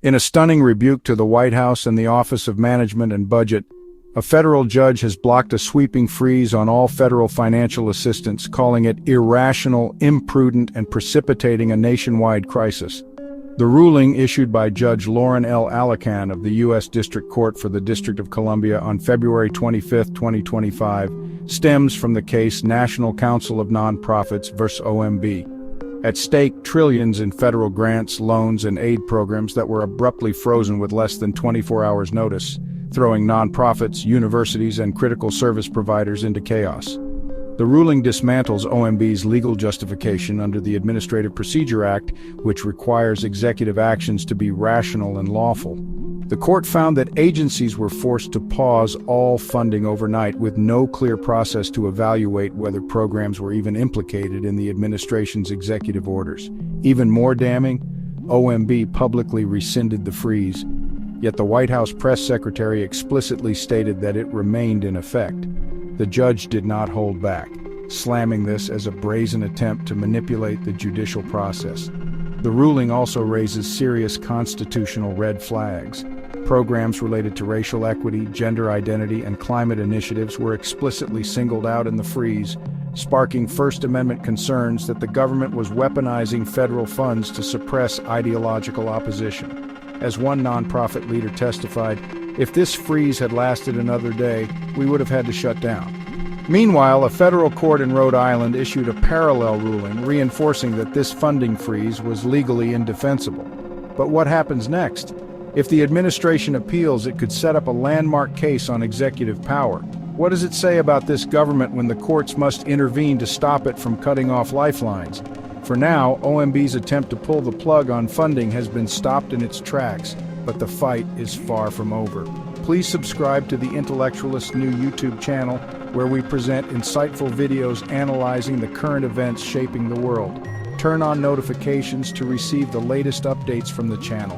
In a stunning rebuke to the White House and the Office of Management and Budget, a federal judge has blocked a sweeping freeze on all federal financial assistance, calling it irrational, imprudent, and precipitating a nationwide crisis. The ruling, issued by Judge Loren L. Alikhan of the U.S. District Court for the District of Columbia on February 25, 2025, stems from the case National Council of Nonprofits vs. OMB. At stake, trillions in federal grants, loans, and aid programs that were abruptly frozen with less than 24 hours' notice, throwing nonprofits, universities, and critical service providers into chaos. The ruling dismantles OMB's legal justification under the Administrative Procedure Act, which requires executive actions to be rational and lawful. The court found that agencies were forced to pause all funding overnight with no clear process to evaluate whether programs were even implicated in the administration's executive orders. Even more damning, OMB publicly rescinded the freeze, yet the White House press secretary explicitly stated that it remained in effect. The judge did not hold back, slamming this as a brazen attempt to manipulate the judicial process. The ruling also raises serious constitutional red flags. Programs related to racial equity, gender identity, and climate initiatives were explicitly singled out in the freeze, sparking First Amendment concerns that the government was weaponizing federal funds to suppress ideological opposition. As one nonprofit leader testified, "If this freeze had lasted another day, we would have had to shut down." Meanwhile, a federal court in Rhode Island issued a parallel ruling reinforcing that this funding freeze was legally indefensible. But what happens next? If the administration appeals, it could set up a landmark case on executive power. What does it say about this government when the courts must intervene to stop it from cutting off lifelines? For now, OMB's attempt to pull the plug on funding has been stopped in its tracks, but the fight is far from over. Please subscribe to the Intellectualist new YouTube channel, where we present insightful videos analyzing the current events shaping the world. Turn on notifications to receive the latest updates from the channel.